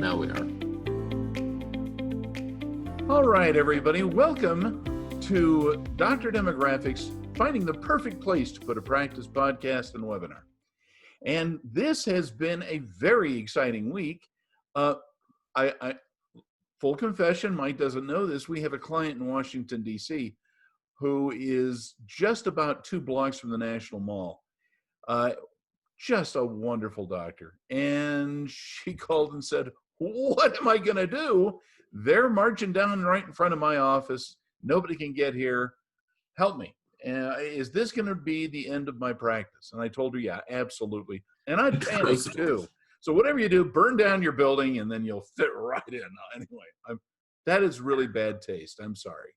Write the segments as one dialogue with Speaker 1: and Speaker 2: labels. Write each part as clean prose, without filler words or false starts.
Speaker 1: Now we are.
Speaker 2: All right, everybody, welcome to Dr. Demographics, finding the perfect place to put a practice podcast and webinar. And this has been a very exciting week. Full confession, Mike doesn't know this, we have a client in Washington, D.C. who is just about 2 blocks from the National Mall. Just a wonderful doctor. And she called and said, what am I going to do? They're marching down right in front of my office. Nobody can get here. Help me. Is this going to be the end of my practice? And I told her, yeah, absolutely. And I'd panic too. So whatever you do, burn down your building and then you'll fit right in. Anyway, that is really bad taste. I'm sorry.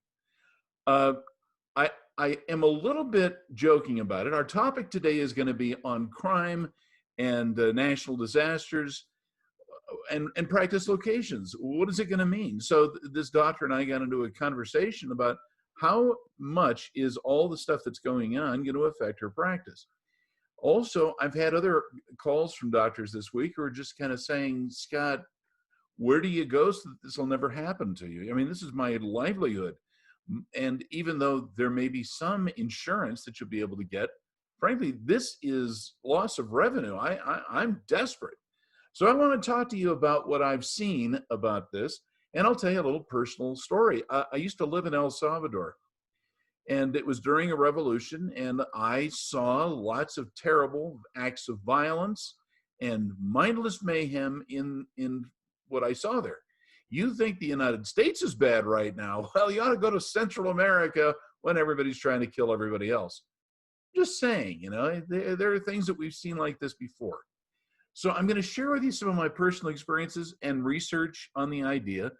Speaker 2: I am a little bit joking about it. Our topic today is going to be on crime and national disasters and practice locations. What is it going to mean? So this doctor and I got into a conversation about how much is all the stuff that's going on going to affect her practice. Also, I've had other calls from doctors this week who are just kind of saying, Scott, where do you go so that this will never happen to you? I mean, this is my livelihood. And even though there may be some insurance that you'll be able to get, frankly, this is loss of revenue. I'm desperate. So I want to talk to you about what I've seen about this, and I'll tell you a little personal story. I used to live in El Salvador, and it was during a revolution, and I saw lots of terrible acts of violence and mindless mayhem in what I saw there. You think the United States is bad right now? Well, you ought to go to Central America when everybody's trying to kill everybody else. Just saying, there are things that we've seen like this before. So I'm going to share with you some of my personal experiences and research on the idea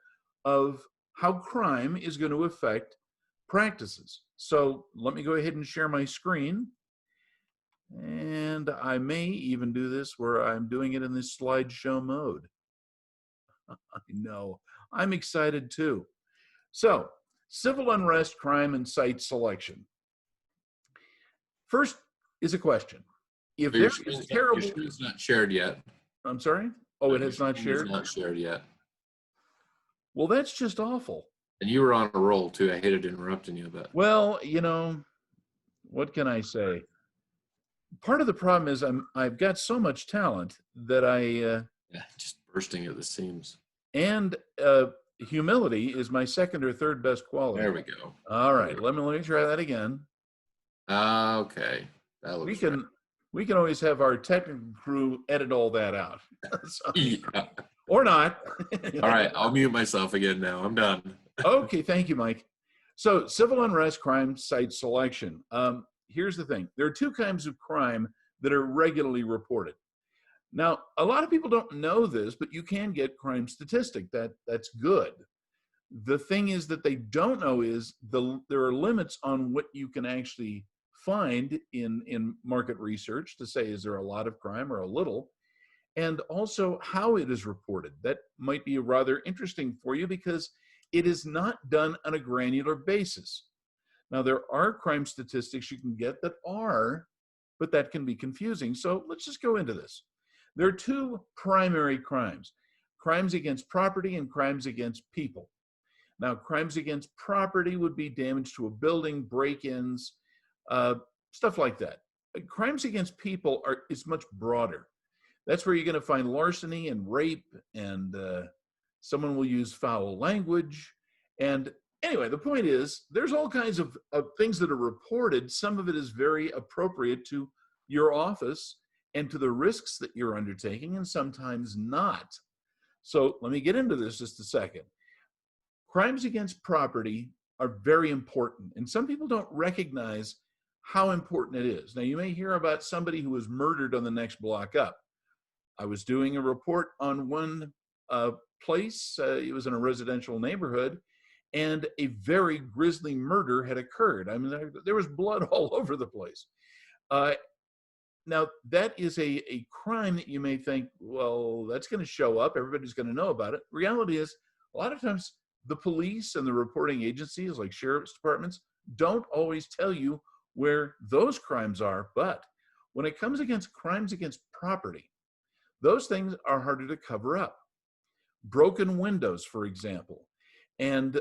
Speaker 2: of how crime is going to affect practices. So let me go ahead and share my screen. And I may even do this where I'm doing it in this slideshow mode. I know, I'm excited too. So, civil unrest, crime, and site selection. First is a question. If there is terrible...
Speaker 1: Your screen's not shared yet.
Speaker 2: I'm sorry? Oh, it has not shared?
Speaker 1: It's not shared yet.
Speaker 2: Well, that's just awful.
Speaker 1: And you were on a roll too. I hated interrupting you, but...
Speaker 2: Well, what can I say? Part of the problem is I've got so much talent that
Speaker 1: yeah, just bursting at the seams.
Speaker 2: And humility is my second or third best quality.
Speaker 1: There we go.
Speaker 2: All right, let me try that again.
Speaker 1: Okay, that looks
Speaker 2: we can always have our technical crew edit all that out. So,
Speaker 1: yeah.
Speaker 2: Or not.
Speaker 1: All right, I'll mute myself again now. I'm done.
Speaker 2: Okay, thank you, Mike. So civil unrest, crime, site selection. Here's the thing. There are 2 kinds of crime that are regularly reported. Now, a lot of people don't know this, but you can get crime statistic. That's good. The thing is that they don't know is there are limits on what you can actually find in market research to say, is there a lot of crime or a little? And also how it is reported. That might be rather interesting for you because it is not done on a granular basis. Now, there are crime statistics you can get that are, but that can be confusing. So let's just go into this. There are 2 primary crimes: crimes against property and crimes against people. Now, crimes against property would be damage to a building, break-ins, stuff like that. Crimes against people is much broader. That's where you're going to find larceny and rape, and someone will use foul language. And anyway, the point is, there's all kinds of things that are reported. Some of it is very appropriate to your office and to the risks that you're undertaking, and sometimes not. So let me get into this just a second. Crimes against property are very important, and some people don't recognize how important it is. Now, you may hear about somebody who was murdered on the next block up. I was doing a report on one place. It was in a residential neighborhood, and a very grisly murder had occurred. I mean, there was blood all over the place. Now, that is a crime that you may think, well, that's going to show up. Everybody's going to know about it. Reality is, a lot of times, the police and the reporting agencies like sheriff's departments don't always tell you where those crimes are. But when it comes against crimes against property, those things are harder to cover up. broken windows, for example, and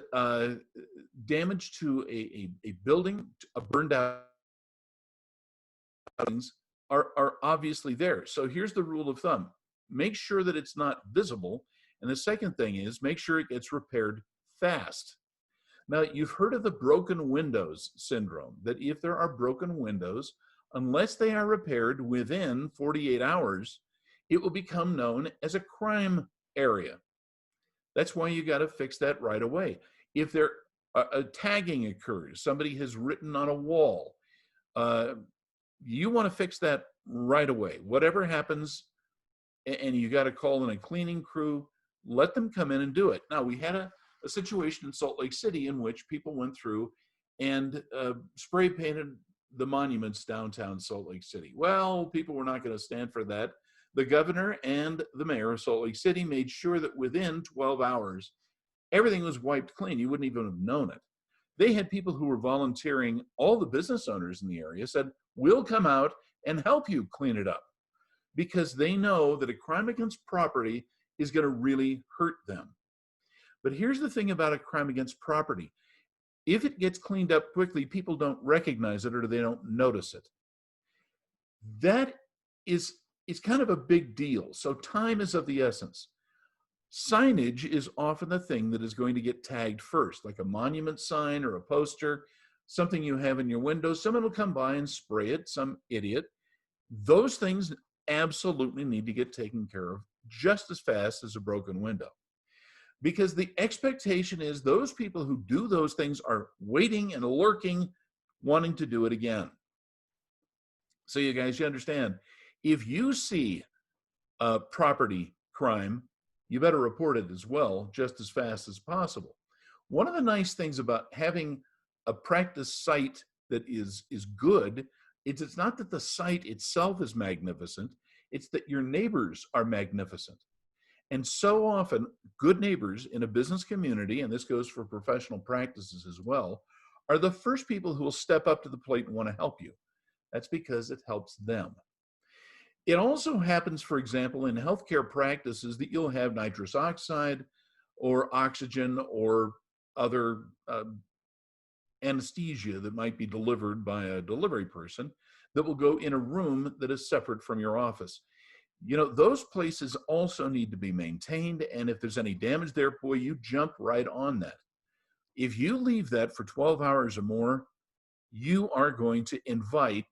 Speaker 2: damage to a building, a burned out buildings are obviously there. So here's the rule of thumb. Make sure that it's not visible. And the second thing is make sure it gets repaired fast. Now, you've heard of the broken windows syndrome, that if there are broken windows, unless they are repaired within 48 hours, it will become known as a crime area. That's why you got to fix that right away. If there a tagging occurs, somebody has written on a wall, you want to fix that right away. Whatever happens, and you got to call in a cleaning crew, let them come in and do it. Now, we had a situation in Salt Lake City in which people went through and spray painted the monuments downtown Salt Lake City. Well, people were not going to stand for that. The governor and the mayor of Salt Lake City made sure that within 12 hours, everything was wiped clean. You wouldn't even have known it. They had people who were volunteering. All the business owners in the area said, we'll come out and help you clean it up, because they know that a crime against property is going to really hurt them. But here's the thing about a crime against property. If it gets cleaned up quickly, people don't recognize it or they don't notice it. That is kind of a big deal. So time is of the essence. Signage is often the thing that is going to get tagged first, like a monument sign or a poster, something you have in your window. Someone will come by and spray it, some idiot. Those things absolutely need to get taken care of just as fast as a broken window. Because the expectation is those people who do those things are waiting and lurking, wanting to do it again. So you guys, you understand, if you see a property crime, you better report it as well, just as fast as possible. One of the nice things about having a practice site that is good, it's not that the site itself is magnificent, it's that your neighbors are magnificent. And so often, good neighbors in a business community, and this goes for professional practices as well, are the first people who will step up to the plate and want to help you. That's because it helps them. It also happens, for example, in healthcare practices that you'll have nitrous oxide or oxygen or other anesthesia that might be delivered by a delivery person that will go in a room that is separate from your office. You know, those places also need to be maintained, and if there's any damage there, boy, you jump right on that. If you leave that for 12 hours or more, you are going to invite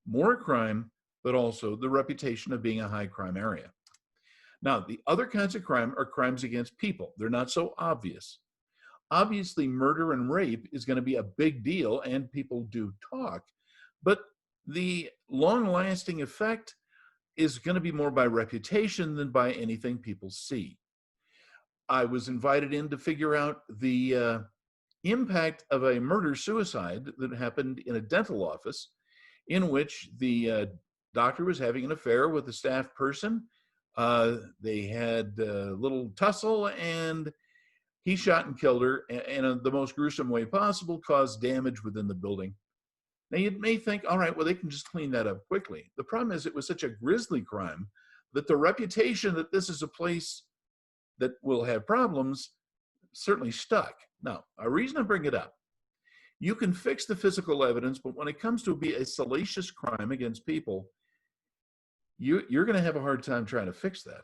Speaker 2: more crime, but also the reputation of being a high crime area. Now, the other kinds of crime are crimes against people. They're not so obvious. Obviously, murder and rape is going to be a big deal, and people do talk, but the long-lasting effect is going to be more by reputation than by anything people see. I was invited in to figure out the impact of a murder-suicide that happened in a dental office in which the doctor was having an affair with a staff person. They had a little tussle, and he shot and killed her in the most gruesome way possible, caused damage within the building. Now, you may think, all right, well, they can just clean that up quickly. The problem is it was such a grisly crime that the reputation that this is a place that will have problems certainly stuck. Now, a reason I bring it up, you can fix the physical evidence, but when it comes to be a salacious crime against people, you're going to have a hard time trying to fix that.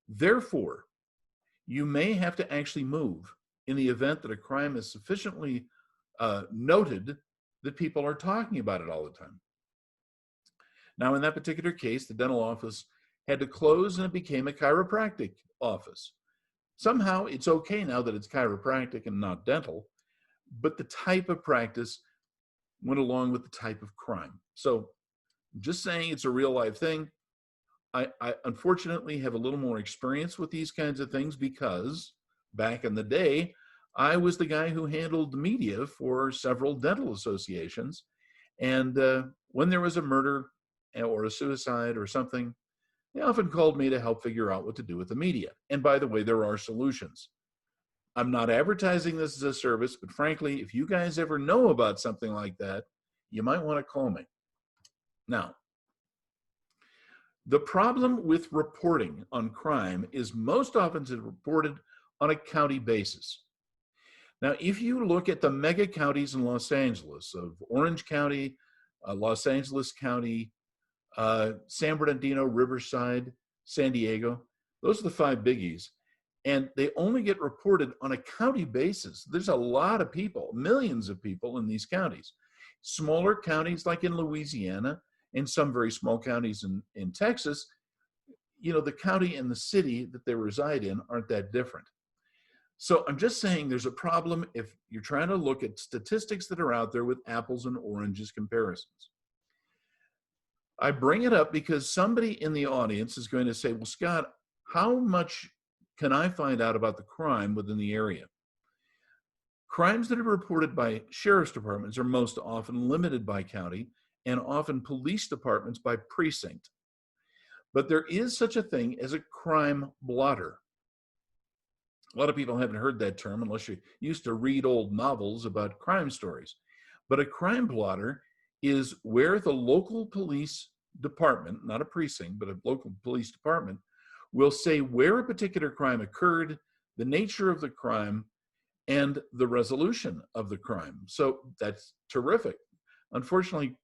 Speaker 2: Therefore, you may have to actually move in the event that a crime is sufficiently noted that people are talking about it all the time. Now, in that particular case, the dental office had to close and it became a chiropractic office. Somehow it's okay now that it's chiropractic and not dental, but the type of practice went along with the type of crime. So just saying it's a real life thing. I unfortunately have a little more experience with these kinds of things because back in the day, I was the guy who handled the media for several dental associations. And when there was a murder or a suicide or something, they often called me to help figure out what to do with the media. And by the way, there are solutions. I'm not advertising this as a service, but frankly, if you guys ever know about something like that, you might want to call me. Now, The problem with reporting on crime is most often it's reported on a county basis. Now, if you look at the mega counties in Los Angeles of Orange County, Los Angeles County, San Bernardino, Riverside, San Diego, those are the five biggies. And they only get reported on a county basis. There's a lot of people, millions of people in these counties. Smaller counties like in Louisiana and some very small counties in Texas, the county and the city that they reside in aren't that different. So I'm just saying there's a problem if you're trying to look at statistics that are out there with apples and oranges comparisons. I bring it up because somebody in the audience is going to say, well, Scott, how much can I find out about the crime within the area? Crimes that are reported by sheriff's departments are most often limited by county and often police departments by precinct. But there is such a thing as a crime blotter. A lot of people haven't heard that term unless you used to read old novels about crime stories. But a crime blotter is where the local police department, not a precinct, but a local police department, will say where a particular crime occurred, the nature of the crime, and the resolution of the crime. So that's terrific. Unfortunately,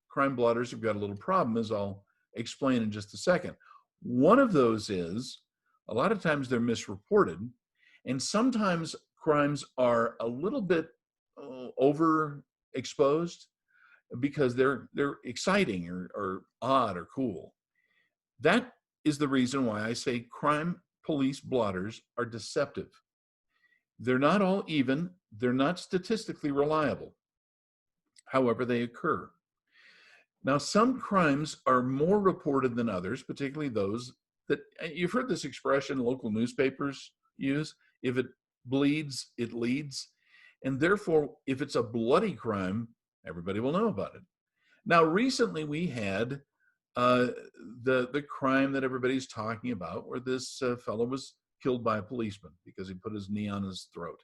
Speaker 2: crime blotters have got a little problem, as I'll explain in just a second. One of those is a lot of times they're misreported, and sometimes crimes are a little bit overexposed because they're exciting or odd or cool. That is the reason why I say crime police blotters are deceptive. They're not all even. They're not statistically reliable. However, they occur. Now, some crimes are more reported than others, particularly those that you've heard this expression local newspapers use: if it bleeds, it leads. And therefore, if it's a bloody crime, everybody will know about it. Now, recently we had the crime that everybody's talking about, where this fellow was killed by a policeman because he put his knee on his throat.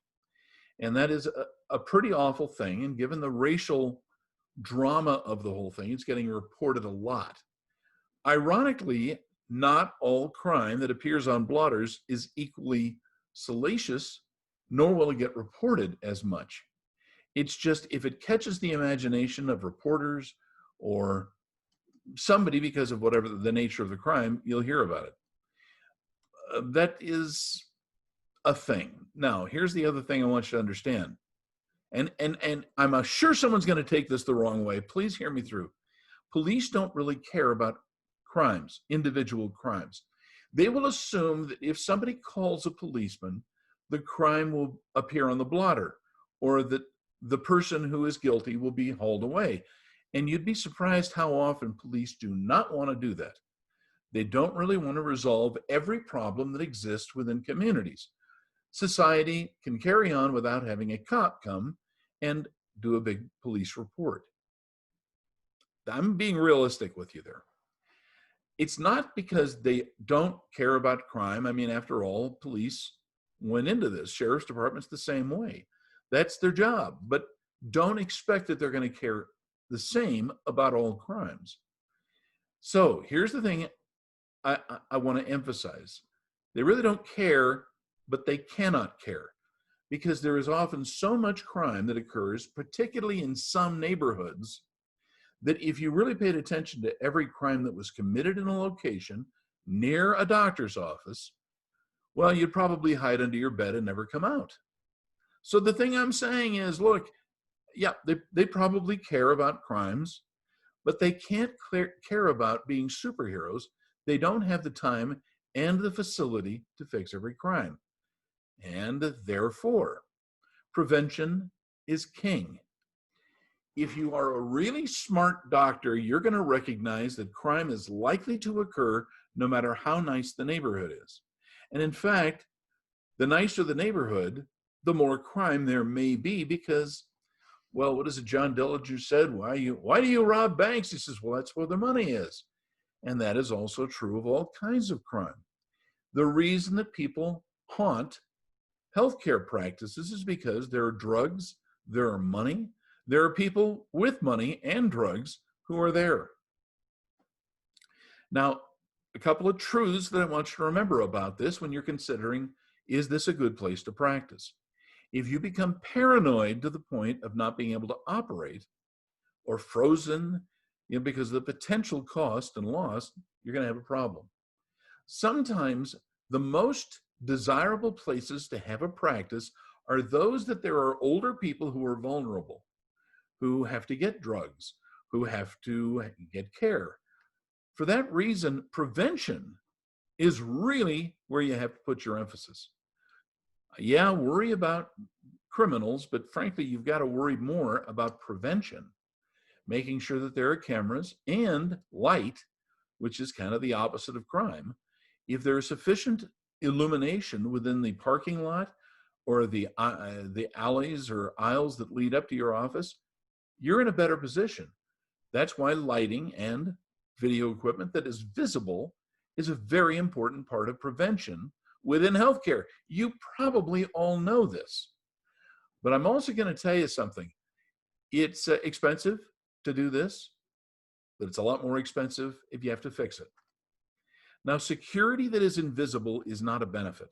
Speaker 2: And that is a pretty awful thing. And given the racial drama of the whole thing, it's getting reported a lot. Ironically, not all crime that appears on blotters is equally salacious, nor will it get reported as much. It's just if it catches the imagination of reporters or somebody because of whatever the nature of the crime, you'll hear about it. That is a thing. Now, here's the other thing I want you to understand. And I'm sure someone's going to take this the wrong way. Please hear me through. Police don't really care about crimes, individual crimes. They will assume that if somebody calls a policeman, the crime will appear on the blotter, or that the person who is guilty will be hauled away. And you'd be surprised how often police do not want to do that. They don't really want to resolve every problem that exists within communities. Society can carry on without having a cop come and do a big police report. I'm being realistic with you there. It's not because they don't care about crime. I mean, after all, police went into this. Sheriff's department's the same way. That's their job. But don't expect that they're going to care the same about all crimes. So here's the thing I want to emphasize. They really don't care, but they cannot care, because there is often so much crime that occurs, particularly in some neighborhoods, that if you really paid attention to every crime that was committed in a location near a doctor's office, well, you'd probably hide under your bed and never come out. So the thing I'm saying is, look, yeah, they probably care about crimes, but they can't care about being superheroes. They don't have the time and the facility to fix every crime. And therefore, prevention is king. If you are a really smart doctor, you're going to recognize that crime is likely to occur no matter how nice the neighborhood is. And in fact, the nicer the neighborhood, the more crime there may be, because, well, what is it John Dillinger said? Why do you rob banks? He says, well, that's where the money is. And that is also true of all kinds of crime. The reason that people haunt healthcare practices is because there are drugs, there are money, there are people with money and drugs who are there. Now, a couple of truths that I want you to remember about this when you're considering, is this a good place to practice? If you become paranoid to the point of not being able to operate, or frozen, because of the potential cost and loss, you're going to have a problem. Sometimes the most desirable places to have a practice are those that there are older people who are vulnerable, who have to get drugs, who have to get care. For that reason, prevention is really where you have to put your emphasis. Yeah, worry about criminals, but frankly, you've got to worry more about prevention, making sure that there are cameras and light, which is kind of the opposite of crime. If there is sufficient illumination within the parking lot or the alleys or aisles that lead up to your office, you're in a better position. That's why lighting and video equipment that is visible is a very important part of prevention within healthcare. You probably all know this, but I'm also going to tell you something. It's expensive to do this, but it's a lot more expensive if you have to fix it. Now, security that is invisible is not a benefit.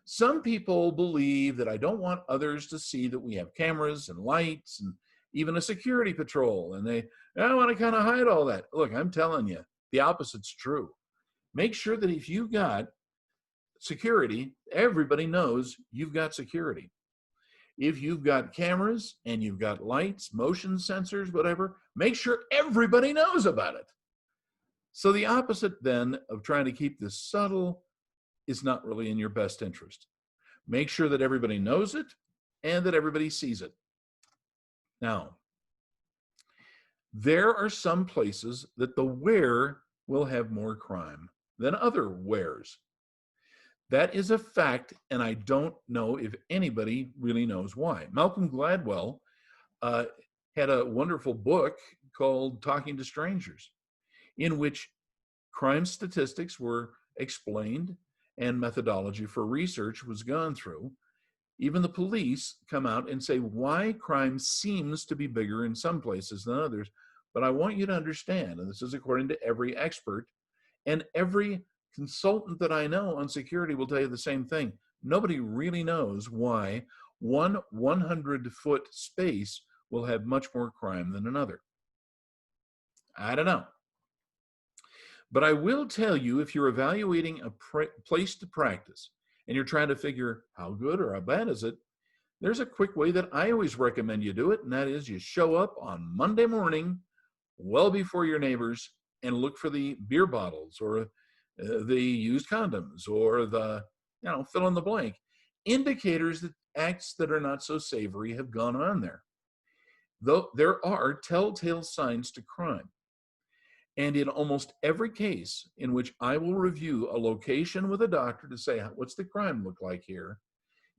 Speaker 2: Some people believe that I don't want others to see that we have cameras and lights and even a security patrol, and I want to kind of hide all that. Look, I'm telling you, the opposite's true. Make sure that if you've got security, everybody knows you've got security. If you've got cameras and you've got lights, motion sensors, whatever, make sure everybody knows about it. So the opposite then of trying to keep this subtle is not really in your best interest. Make sure that everybody knows it and that everybody sees it. Now, there are some places that the where will have more crime than other wheres. That is a fact, and I don't know if anybody really knows why. Malcolm Gladwell had a wonderful book called Talking to Strangers, in which crime statistics were explained and methodology for research was gone through. Even the police come out and say why crime seems to be bigger in some places than others. But I want you to understand, and this is according to every expert, and every consultant that I know on security will tell you the same thing. Nobody really knows why one 100-foot space will have much more crime than another. I don't know. But I will tell you, if you're evaluating a place to practice and you're trying to figure how good or how bad is it, there's a quick way that I always recommend you do it, and that is you show up on Monday morning well before your neighbors and look for the beer bottles or the used condoms or the, fill in the blank, indicators that acts that are not so savory have gone on there. Though there are telltale signs to crime. And in almost every case in which I will review a location with a doctor to say, what's the crime look like here?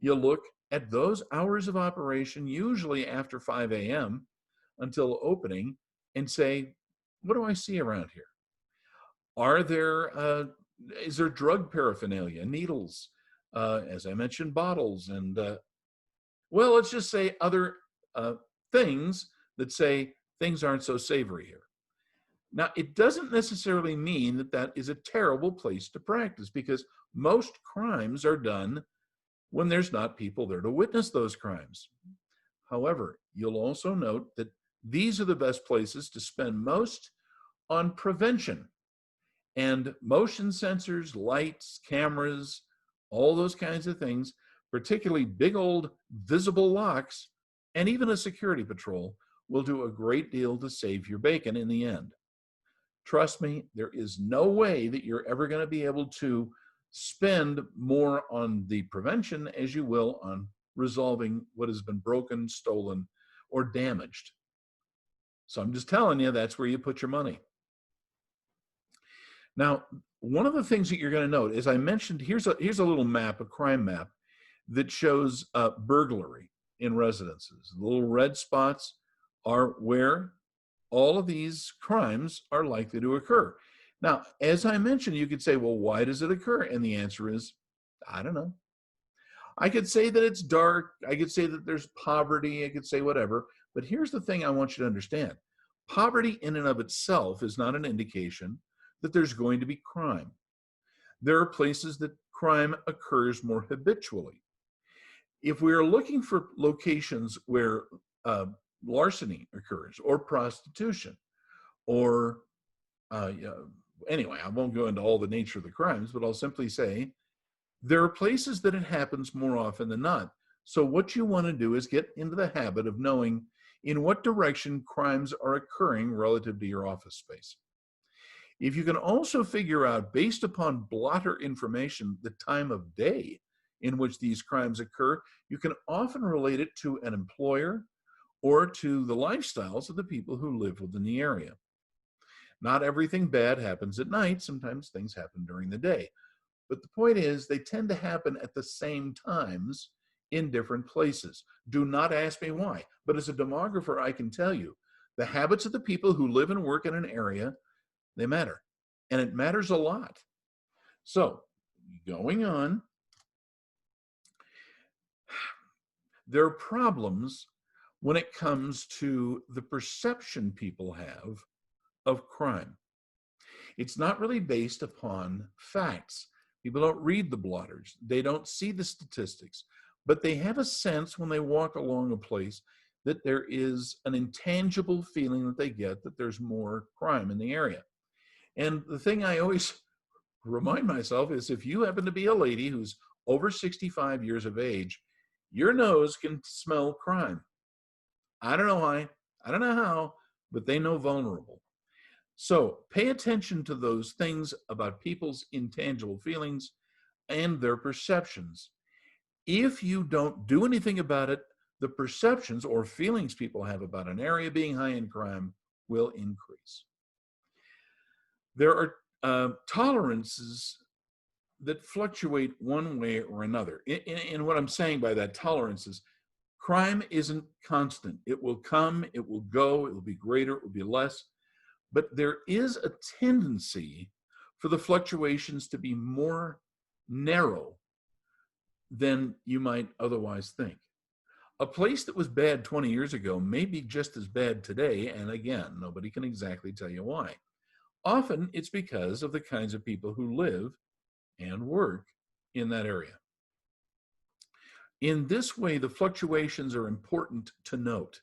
Speaker 2: You look at those hours of operation, usually after 5 a.m. until opening, and say, what do I see around here? Is there drug paraphernalia, needles, as I mentioned, bottles, and let's just say other things that say things aren't so savory here. Now, it doesn't necessarily mean that that is a terrible place to practice, because most crimes are done when there's not people there to witness those crimes. However, you'll also note that these are the best places to spend most on prevention. And motion sensors, lights, cameras, all those kinds of things, particularly big old visible locks, and even a security patrol will do a great deal to save your bacon in the end. Trust me, there is no way that you're ever going to be able to spend more on the prevention as you will on resolving what has been broken, stolen, or damaged. So I'm just telling you, that's where you put your money. Now, one of the things that you're going to note, as I mentioned, here's a little map, a crime map, that shows burglary in residences. The little red spots are where all of these crimes are likely to occur. Now, as I mentioned, you could say, well, why does it occur? And the answer is, I don't know. I could say that it's dark. I could say that there's poverty. I could say whatever. But here's the thing I want you to understand. Poverty in and of itself is not an indication that there's going to be crime. There are places that crime occurs more habitually. If we are looking for locations where larceny occurs or prostitution or anyway, I won't go into all the nature of the crimes, but I'll simply say there are places that it happens more often than not. So what you want to do is get into the habit of knowing in what direction crimes are occurring relative to your office space. If you can also figure out, based upon blotter information, the time of day in which these crimes occur, you can often relate it to an employer or to the lifestyles of the people who live within the area. Not everything bad happens at night. Sometimes things happen during the day. But the point is, they tend to happen at the same times in different places. Do not ask me why. But as a demographer, I can tell you, the habits of the people who live and work in an area, they matter. And it matters a lot. So, going on, there are problems when it comes to the perception people have of crime. It's not really based upon facts. People don't read the blotters. They don't see the statistics, but they have a sense when they walk along a place that there is an intangible feeling that they get that there's more crime in the area. And the thing I always remind myself is, if you happen to be a lady who's over 65 years of age, your nose can smell crime. I don't know why, I don't know how, but they know vulnerable. So pay attention to those things about people's intangible feelings and their perceptions. If you don't do anything about it, the perceptions or feelings people have about an area being high in crime will increase. There are tolerances that fluctuate one way or another. And what I'm saying by that, tolerance is, crime isn't constant. It will come, it will go, it will be greater, it will be less. But there is a tendency for the fluctuations to be more narrow than you might otherwise think. A place that was bad 20 years ago may be just as bad today, and again, nobody can exactly tell you why. Often it's because of the kinds of people who live and work in that area. In this way, the fluctuations are important to note.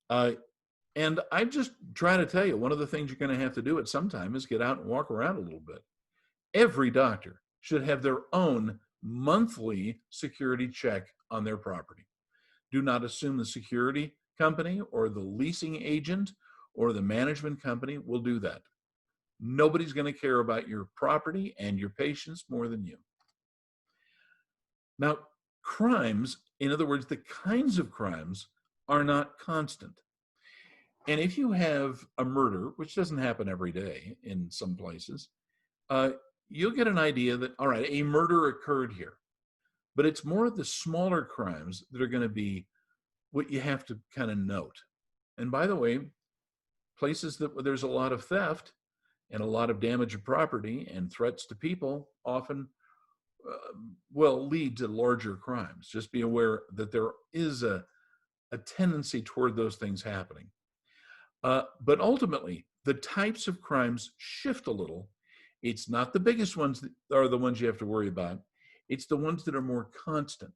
Speaker 2: And I just try to tell you, one of the things you're going to have to do at some time is get out and walk around a little bit. Every doctor should have their own monthly security check on their property. Do not assume the security company or the leasing agent or the management company will do that. Nobody's going to care about your property and your patients more than you. Now, crimes, in other words, the kinds of crimes, are not constant. And if you have a murder, which doesn't happen every day in some places, you'll get an idea that, all right, a murder occurred here. But it's more of the smaller crimes that are going to be what you have to kind of note. And by the way, places that there's a lot of theft and a lot of damage of property and threats to people often will lead to larger crimes. Just be aware that there is a tendency toward those things happening. But ultimately, the types of crimes shift a little. It's not the biggest ones that are the ones you have to worry about. It's the ones that are more constant.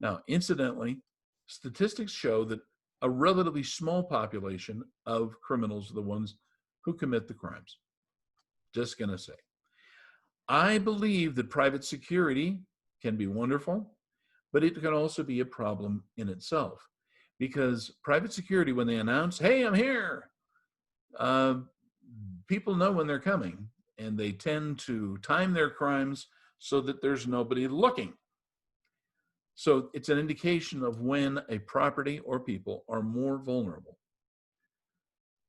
Speaker 2: Now, incidentally, statistics show that a relatively small population of criminals are the ones who commit the crimes. Just going to say. I believe that private security can be wonderful, but it can also be a problem in itself. Because private security, when they announce, hey, I'm here, people know when they're coming, and they tend to time their crimes so that there's nobody looking. So it's an indication of when a property or people are more vulnerable.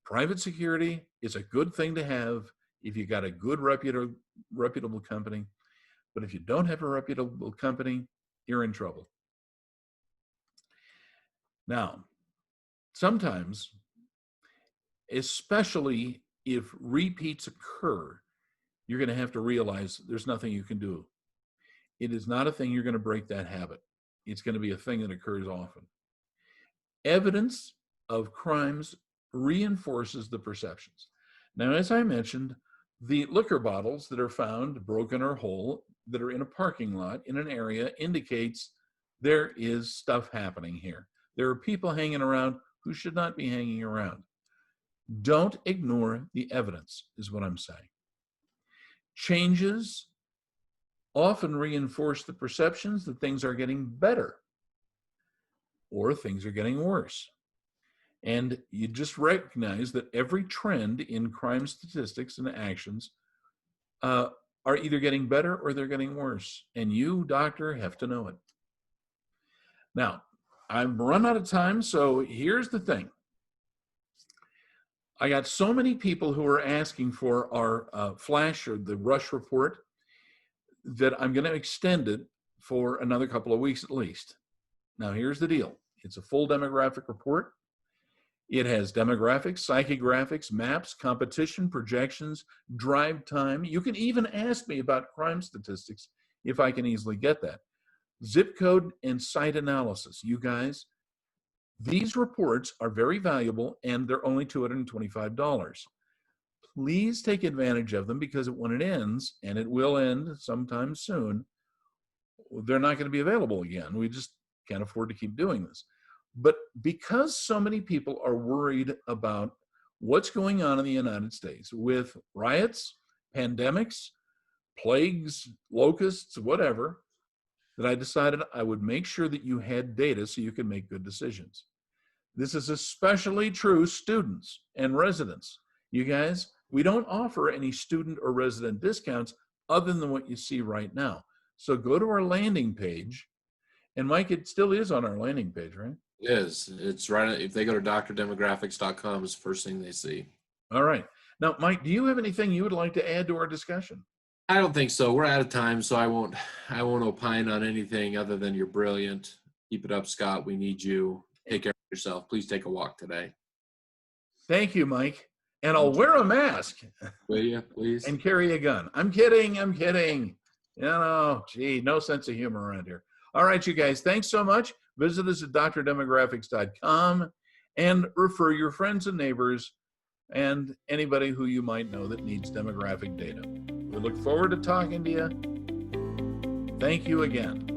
Speaker 2: Private security is a good thing to have if you got a good reputable company. But if you don't have a reputable company, you're in trouble. Now, sometimes, especially if repeats occur, you're going to have to realize there's nothing you can do. It is not a thing you're going to break that habit. It's going to be a thing that occurs often. Evidence of crimes reinforces the perceptions. Now, as I mentioned, The liquor bottles that are found broken or whole that are in a parking lot in an area indicates there is stuff happening here. There are people hanging around who should not be hanging around. Don't ignore the evidence, is what I'm saying. Changes often reinforce the perceptions that things are getting better or things are getting worse. And you just recognize that every trend in crime statistics and actions are either getting better or they're getting worse. And you, doctor, have to know it. Now, I've run out of time, so here's the thing. I got so many people who are asking for our flash or the rush report that I'm going to extend it for another couple of weeks at least. Now, here's the deal. It's a full demographic report. It has demographics, psychographics, maps, competition, projections, drive time. You can even ask me about crime statistics if I can easily get that. Zip code and site analysis. You guys, these reports are very valuable and they're only $225. Please take advantage of them because when it ends, and it will end sometime soon, they're not going to be available again. We just can't afford to keep doing this. But because so many people are worried about what's going on in the United States with riots, pandemics, plagues, locusts, whatever, that I decided I would make sure that you had data so you could make good decisions. This is especially true students and residents. You guys, we don't offer any student or resident discounts other than what you see right now. So go to our landing page. And Mike, it still is on our landing page, right?
Speaker 1: It is. It's right. If they go to drdemographics.com, it's the first thing they see.
Speaker 2: All right. Now, Mike, do you have anything you would like to add to our discussion?
Speaker 1: I don't think so. We're out of time, so I won't opine on anything other than you're brilliant. Keep it up, Scott. We need you. Take care of yourself. Please take a walk today.
Speaker 2: Thank you, Mike. And I'll wear a mask.
Speaker 1: Will you, please?
Speaker 2: And carry a gun. I'm kidding. You know, gee, no sense of humor around here. All right, you guys, thanks so much. Visit us at drdemographics.com and refer your friends and neighbors and anybody who you might know that needs demographic data. We look forward to talking to you. Thank you again.